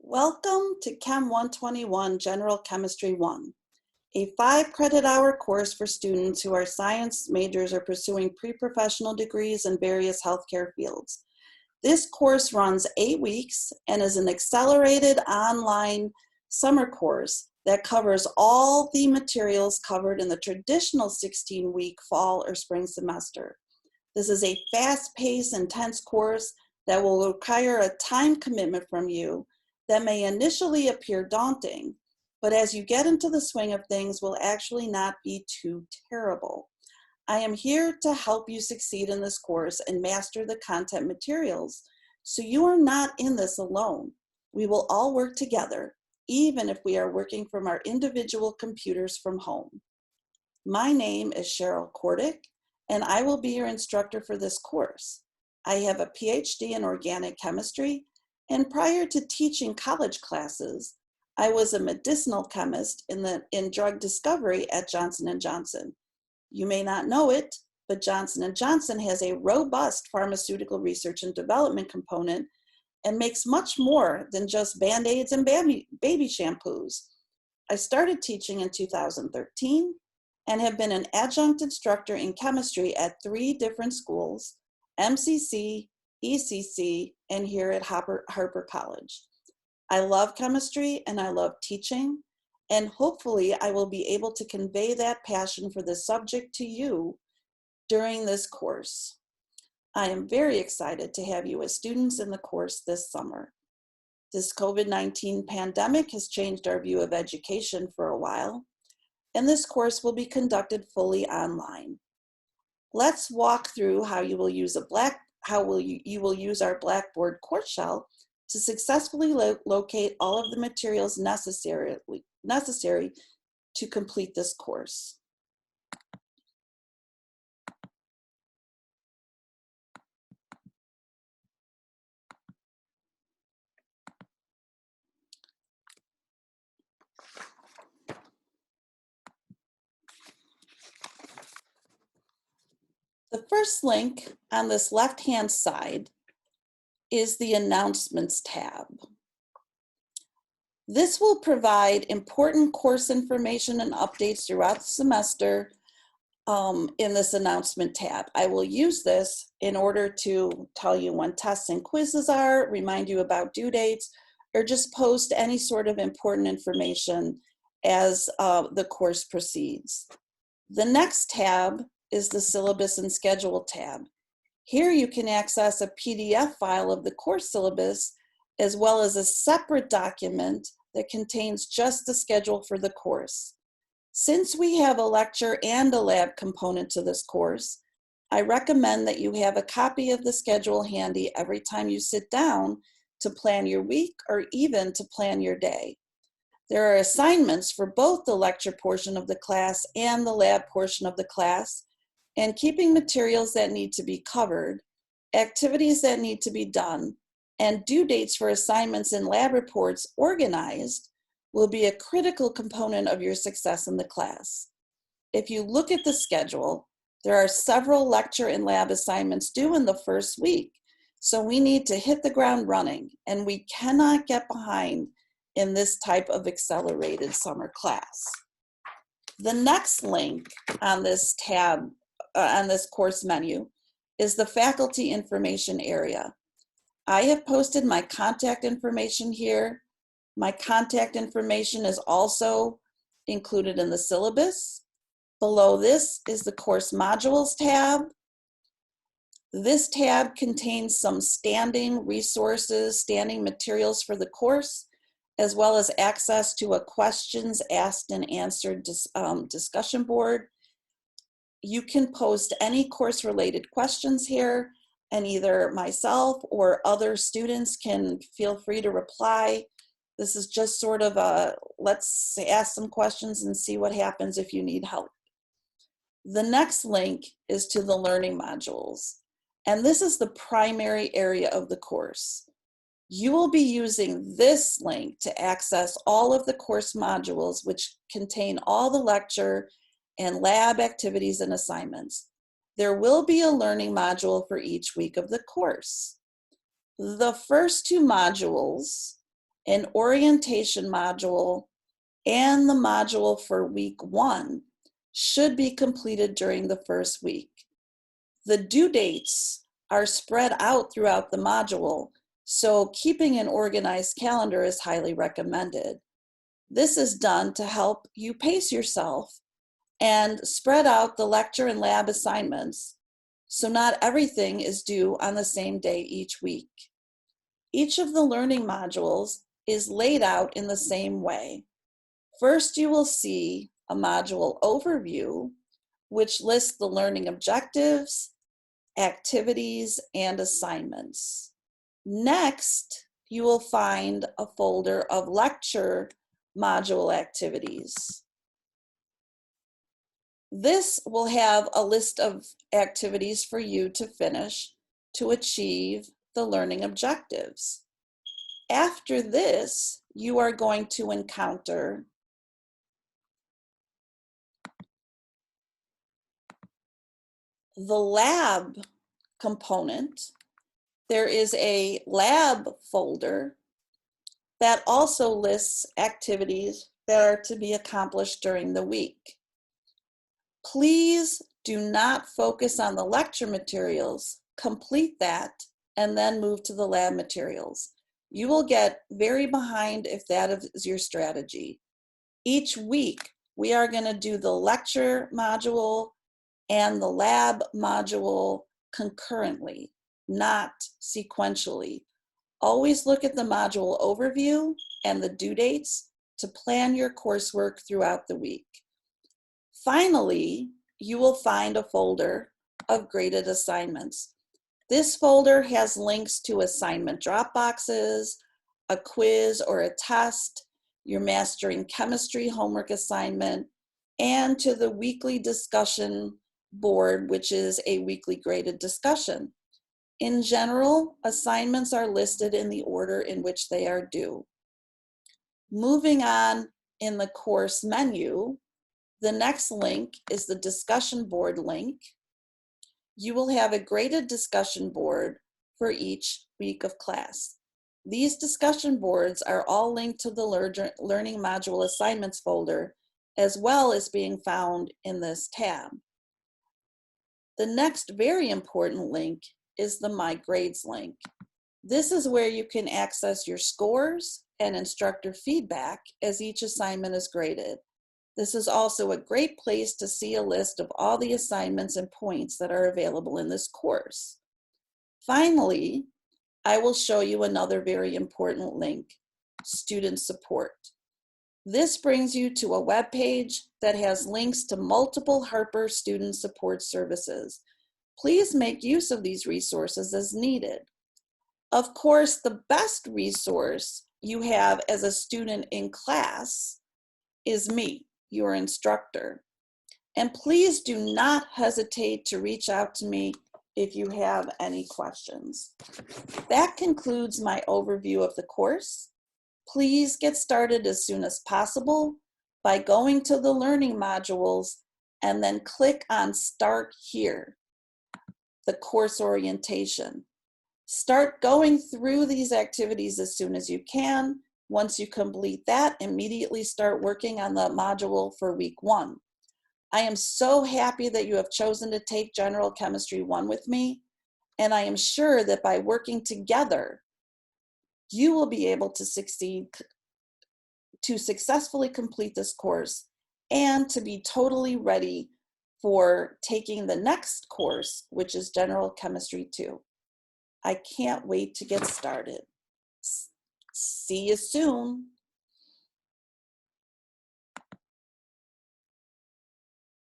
Welcome to Chem 121 General Chemistry 1, a 5-credit-hour course for students who are science majors or pursuing pre-professional degrees in various healthcare fields. This course runs 8 weeks and is an accelerated online summer course that covers all the materials covered in the traditional 16-week fall or spring semester. This is a fast-paced, intense course that will require a time commitment from you that may initially appear daunting, but as you get into the swing of things will actually not be too terrible. I am here to help you succeed in this course and master the content materials, so you are not in this alone. We will all work together, even if we are working from our individual computers from home. My name is Kordik, and I will be your instructor for this course. I have a PhD in organic chemistry, and prior to teaching college classes, I was a medicinal chemist in drug discovery at Johnson & Johnson. You may not know it, but Johnson & Johnson has a robust pharmaceutical research and development component and makes much more than just Band-Aids and baby shampoos. I started teaching in 2013 and have been an adjunct instructor in chemistry at 3 different schools, MCC, ECC, and here at Harper College. I love chemistry and I love teaching, and hopefully I will be able to convey that passion for the subject to you during this course. I am very excited to have you as students in the course this summer. This COVID-19 pandemic has changed our view of education for a while, and this course will be conducted fully online. Let's walk through how you will use you will use our Blackboard course shell to successfully locate all of the materials necessary to complete this course. The first link on this left-hand side is the Announcements tab. This will provide important course information and updates throughout the semester in this Announcement tab. I will use this in order to tell you when tests and quizzes are, remind you about due dates, or just post any sort of important information as the course proceeds. The next tab is the Syllabus and Schedule tab. Here you can access a PDF file of the course syllabus as well as a separate document that contains just the schedule for the course. Since we have a lecture and a lab component to this course, I recommend that you have a copy of the schedule handy every time you sit down to plan your week or even to plan your day. There are assignments for both the lecture portion of the class and the lab portion of the class, and keeping materials that need to be covered, activities that need to be done, and due dates for assignments and lab reports organized will be a critical component of your success in the class. If you look at the schedule, there are several lecture and lab assignments due in the first week, so we need to hit the ground running, and we cannot get behind in this type of accelerated summer class. The next link on this tab, on this course menu, is the faculty information area. I have posted my contact information here. My contact information is also included in the syllabus. Below this is the course modules tab. This tab contains some standing resources, standing materials for the course, as well as access to a questions asked and answered discussion board. You can post any course-related questions here, and either myself or other students can feel free to reply. This is just sort of a, let's ask some questions and see what happens if you need help. The next link is to the learning modules, and this is the primary area of the course. You will be using this link to access all of the course modules, which contain all the lecture and lab activities and assignments. There will be a learning module for each week of the course. The first 2 modules an orientation module, and the module for week 1 should be completed during the first week. The due dates are spread out throughout the module, so keeping an organized calendar is highly recommended. This is done to help you pace yourself and spread out the lecture and lab assignments, so not everything is due on the same day each week. Each of the learning modules is laid out in the same way. First, you will see a module overview, which lists the learning objectives, activities, and assignments. Next, you will find a folder of lecture module activities. This will have a list of activities for you to finish to achieve the learning objectives. After this, you are going to encounter the lab component. There is a lab folder that also lists activities that are to be accomplished during the week. Please do not focus on the lecture materials. Complete that and then move to the lab materials. You will get very behind if that is your strategy. Each week, we are going to do the lecture module and the lab module concurrently, not sequentially. Always look at the module overview and the due dates to plan your coursework throughout the week. Finally, you will find a folder of graded assignments. This folder has links to assignment drop boxes, a quiz or a test, your mastering chemistry homework assignment, and to the weekly discussion board, which is a weekly graded discussion. In general, assignments are listed in the order in which they are due. Moving on in the course menu, the next link is the discussion board link. You will have a graded discussion board for each week of class. These discussion boards are all linked to the Learning Module Assignments folder, as well as being found in this tab. The next very important link is the My Grades link. This is where you can access your scores and instructor feedback as each assignment is graded. This is also a great place to see a list of all the assignments and points that are available in this course. Finally, I will show you another very important link, Student Support. This brings you to a web page that has links to multiple Harper student support services. Please make use of these resources as needed. Of course, the best resource you have as a student in class is me, your instructor. And please do not hesitate to reach out to me if you have any questions. That concludes my overview of the course. Please get started as soon as possible by going to the learning modules and then click on Start Here, the course orientation. Start going through these activities as soon as you can. Once you complete that, immediately start working on the module for week 1. I am so happy that you have chosen to take General Chemistry 1 with me, and I am sure that by working together, you will be able to succeed to successfully complete this course and to be totally ready for taking the next course, which is General Chemistry 2. I can't wait to get started. See you soon.